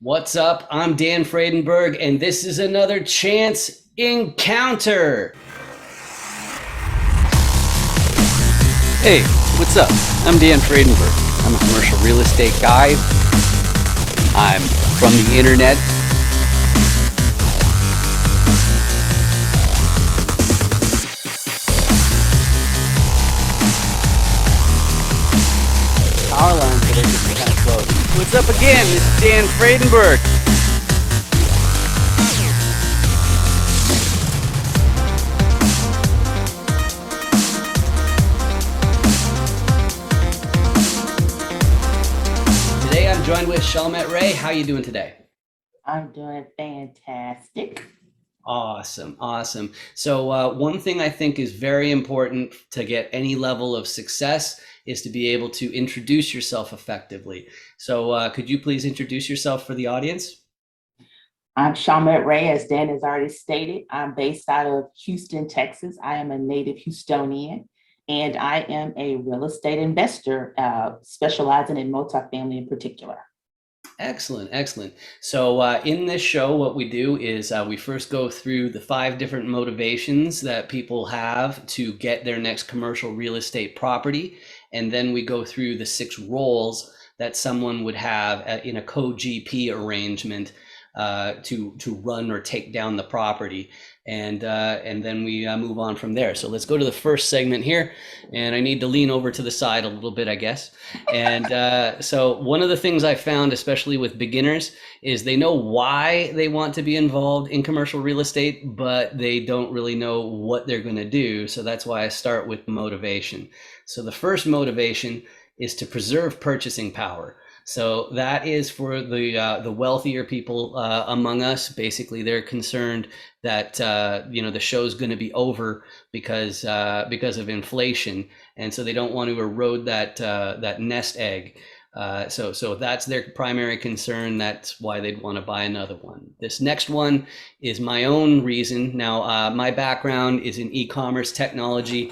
What's up? I'm Dan Fredenberg, and this is another Chance Encounter. Hey, what's up? I'm Dan Fredenberg. I'm a commercial real estate guy. I'm from the internet. Power lines that are just kind of close. What's up again? This is Dan Fredenberg. Today I'm joined with Chalmette Ray. How are you doing today? I'm doing fantastic. Awesome. So one thing I think is very important to get any level of success is to be able to introduce yourself effectively. So could you please introduce yourself for the audience? I'm Chalmette Ray, as Dan has already stated. I'm based out of Houston, Texas. I am a native Houstonian, and I am a real estate investor, specializing in multifamily in particular. Excellent. So in this show, what we do is we first go through the 5 different motivations that people have to get their next commercial real estate property. And then we go through the 6 roles that someone would have in a co-GP arrangement to run or take down the property. And then we move on from there. So let's go to the first segment here. And I need to lean over to the side a little bit, I guess. And so one of the things I found, especially with beginners, is they know why they want to be involved in commercial real estate, but they don't really know what they're going to do. So that's why I start with motivation. So the first motivation is to preserve purchasing power. So that is for the wealthier people among us. Basically, they're concerned that the show's going to be over because of inflation, and so they don't want to erode that nest egg. So that's their primary concern. That's why they'd want to buy another one. This next one is my own reason. Now, my background is in e-commerce technology,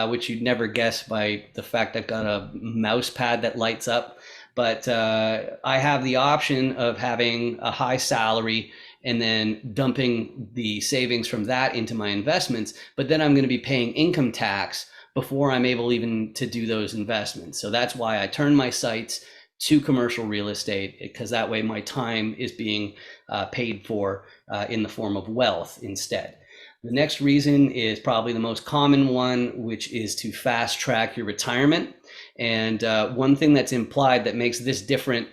which you'd never guess by the fact I've got a mouse pad that lights up. But I have the option of having a high salary and then dumping the savings from that into my investments. But then I'm going to be paying income tax before I'm able even to do those investments. So that's why I turn my sights to commercial real estate, because that way my time is being paid for in the form of wealth instead. The next reason is probably the most common one, which is to fast track your retirement. And one thing that's implied that makes this different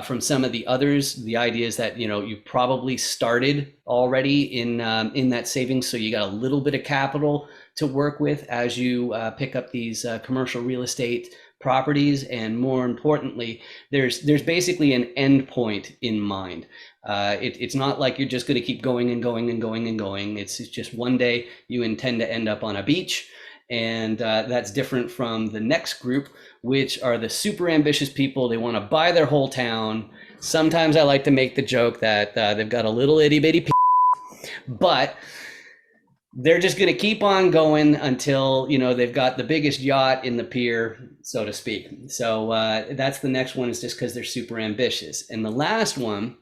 from some of the others, the idea is that you probably started already in that savings, so you got a little bit of capital to work with as you pick up these commercial real estate properties. And more importantly, there's basically an end point in mind. It's not like you're just going to keep going and going and going and going. It's just one day you intend to end up on a beach. And that's different from the next group, which are the super ambitious people. They want to buy their whole town. Sometimes I like to make the joke that they've got a little itty bitty but they're just going to keep on going until they've got the biggest yacht in the pier, so to speak. So that's the next one, is just because they're super ambitious. And the last one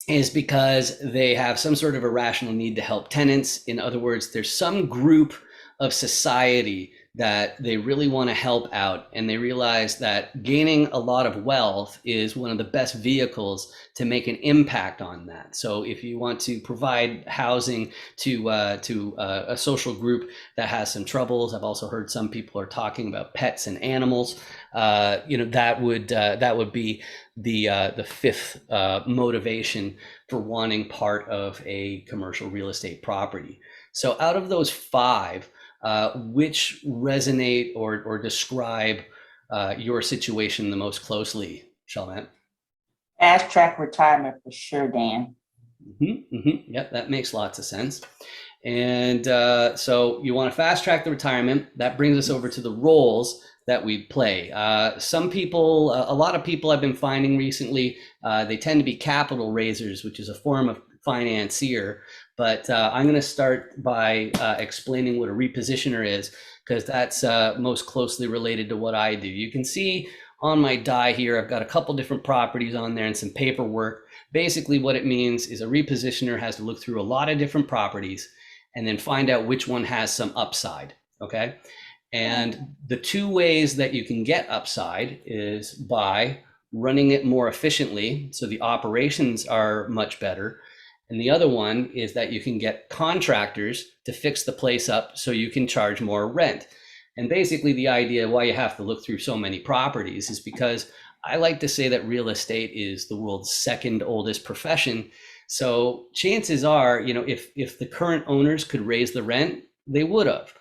is because they have some sort of irrational need to help tenants. In other words, there's some group of society that they really want to help out, and they realize that gaining a lot of wealth is one of the best vehicles to make an impact on that. So if you want to provide housing to a social group that has some troubles, I've also heard some people are talking about pets and animals. That would be the fifth motivation for wanting part of a commercial real estate property. So out of those 5, which resonate or describe your situation the most closely, Chalmette? Fast track retirement for sure, Dan. Yep, that makes lots of sense. And so you want to fast track the retirement. That brings us over to the roles that we play. Some people, a lot of people I've been finding recently, they tend to be capital raisers, which is a form of financier. But I'm going to start by explaining what a repositioner is, because that's most closely related to what I do. You can see on my die here, I've got a couple different properties on there and some paperwork Basically, what it means is a repositioner has to look through a lot of different properties and then find out which one has some upside. Okay. And the two ways that you can get upside is by running it more efficiently, so the operations are much better. And the other one is that you can get contractors to fix the place up so you can charge more rent. And basically, the idea why you have to look through so many properties is because I like to say that real estate is the world's second oldest profession. So chances are, if the current owners could raise the rent, they would have.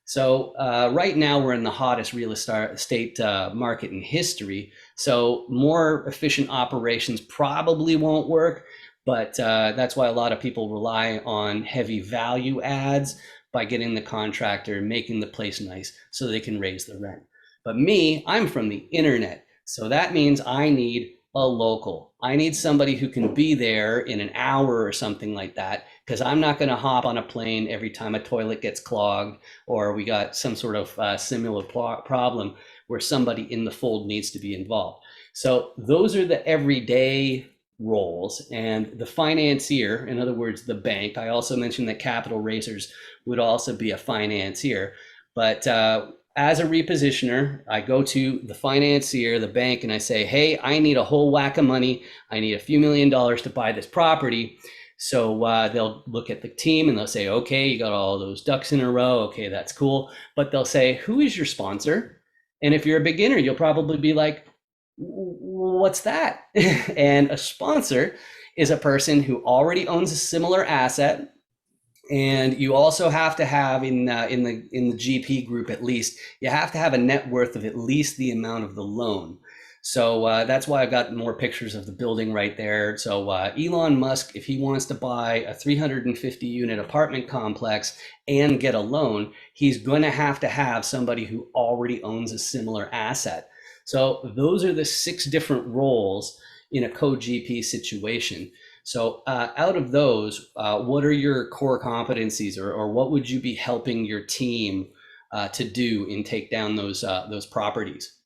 So right now we're in the hottest real estate market in history. So more efficient operations probably won't work, but that's why a lot of people rely on heavy value adds by getting the contractor, making the place nice so they can raise the rent. But me, I'm from the internet. So that means I need a local. I need somebody who can be there in an hour or something like that, because I'm not going to hop on a plane every time a toilet gets clogged or we got some sort of similar problem where somebody in the fold needs to be involved. So those are the everyday roles. And the financier, in other words, the bank, I also mentioned that capital raisers would also be a financier. But as a repositioner, I go to the financier, the bank, and I say, hey, I need a whole whack of money. I need a few $1,000,000 to buy this property. So they'll look at the team and they'll say, okay, you got all those ducks in a row. Okay, that's cool. But they'll say, who is your sponsor? And if you're a beginner, you'll probably be like, what's that? And a sponsor is a person who already owns a similar asset. And you also have to have in the GP group, at least, you have to have a net worth of at least the amount of the loan. So that's why I've got more pictures of the building right there. So Elon Musk, if he wants to buy a 350 unit apartment complex and get a loan, he's going to have somebody who already owns a similar asset. So those are the 6 different roles in a co-GP situation. So out of those, what are your core competencies, or what would you be helping your team to do and take down those properties?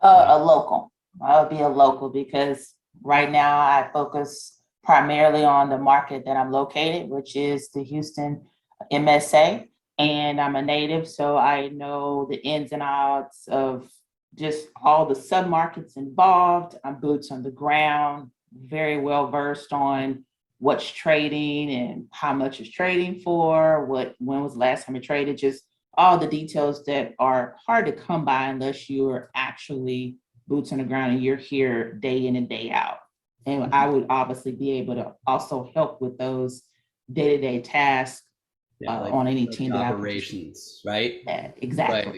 A local. I'll be a local because right now I focus primarily on the market that I'm located, which is the Houston MSA. And I'm a native, so I know the ins and outs of just all the submarkets involved. I'm boots on the ground, very well versed on what's trading and how much is trading for, when was the last time it traded, just all the details that are hard to come by unless you're actually boots on the ground and you're here day in and day out. And I would obviously be able to also help with those day-to-day tasks on any team that operations, right? Exactly. Right,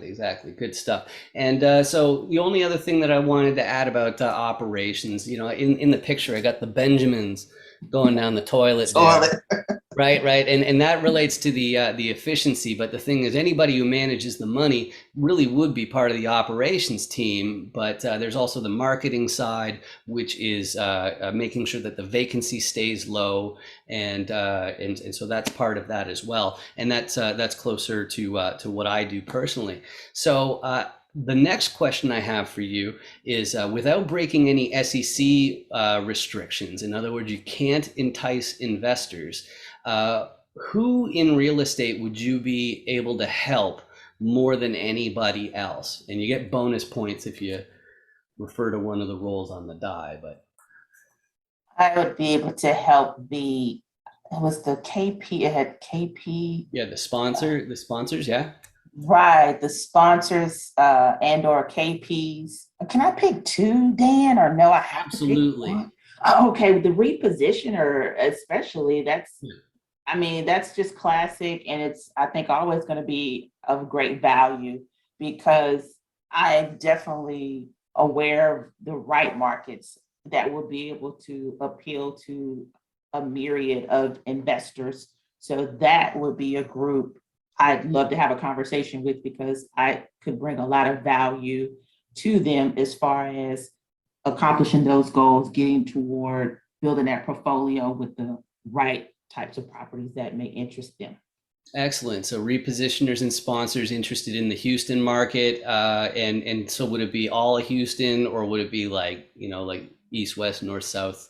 exactly. Good stuff. And so the only other thing that I wanted to add about operations, in the picture, I got the Benjamins going down the toilet there. Right. And that relates to the efficiency. But the thing is, anybody who manages the money really would be part of the operations team. But there's also the marketing side, which is making sure that the vacancy stays low. And so that's part of that as well. And that's closer to what I do personally. So the next question I have for you is, without breaking any SEC restrictions, in other words, you can't entice investors, who in real estate would you be able to help more than anybody else? And you get bonus points if you refer to one of the roles on the die. But I would be able to help it was the KP, it had KP. Yeah, the sponsors, yeah. Right, the sponsors and or KPs. Can I pick 2, Dan, or no, I have Absolutely. to pick 1? Oh, okay, the repositioner especially, that's just classic, and I think always going to be of great value because I'm definitely aware of the right markets that will be able to appeal to a myriad of investors. So that would be a group I'd love to have a conversation with because I could bring a lot of value to them as far as accomplishing those goals, getting toward building that portfolio with the right types of properties that may interest them. Excellent. So repositioners and sponsors interested in the Houston market, and so would it be all of Houston, or would it be like east, west, north, south,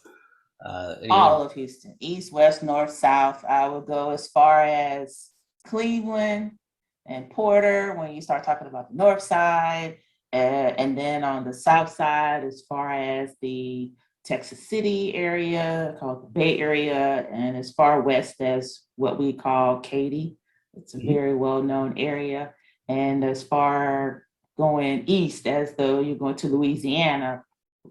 any other? All of Houston, east, west, north, south. I would go as far as Cleveland and Porter when you start talking about the north side. And then on the south side, as far as the Texas City area, called the Bay Area, and as far west as what we call Katy. It's a very well-known area. And as far going east as though you're going to Louisiana,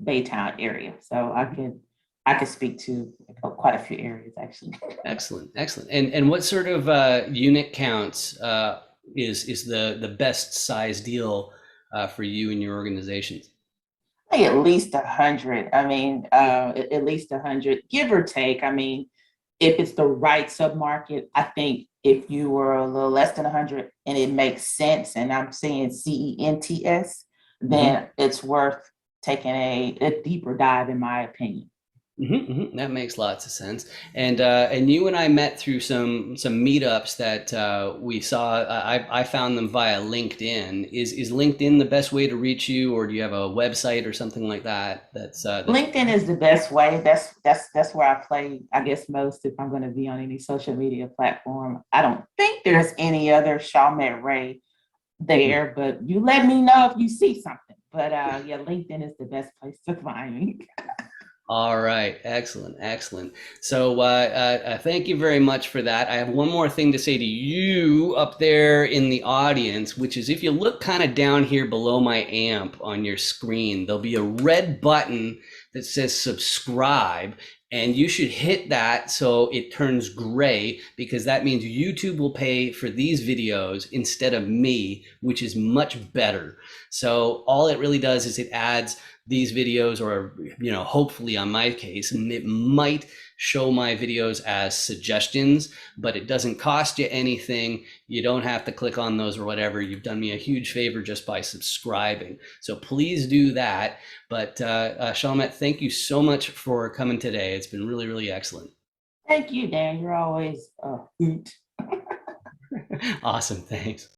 Baytown area. So I could speak to quite a few areas actually. Excellent, excellent. And what sort of unit counts is the best size deal for you and your organizations? I think at least 100. I mean, at least 100, give or take. I mean, if it's the right submarket, I think if you were a little less than 100 and it makes sense, and I'm saying CENTS, then it's worth taking a deeper dive, in my opinion. That makes lots of sense. And you and I met through some meetups that we saw. I found them via LinkedIn. Is LinkedIn the best way to reach you, or do you have a website or something like that? That's LinkedIn is the best way. That's where I play, I guess, most if I'm going to be on any social media platform. I don't think there's any other Chalmette Ray there, but you let me know if you see something. But yeah, LinkedIn is the best place to find me. All right, excellent, excellent. So thank you very much for that. I have one more thing to say to you up there in the audience, which is if you look kind of down here below my amp on your screen, there'll be a red button that says subscribe, and you should hit that so it turns gray, because that means YouTube will pay for these videos instead of me, which is much better. So all it really does is it adds these videos, or hopefully on my case, and it might show my videos as suggestions, but it doesn't cost you anything. You don't have to click on those or whatever. You've done me a huge favor just by subscribing, so please do that. But Chalmette, thank you so much for coming today. It's been really, really excellent. Thank you, Dan. You're always a hoot. Awesome, thanks.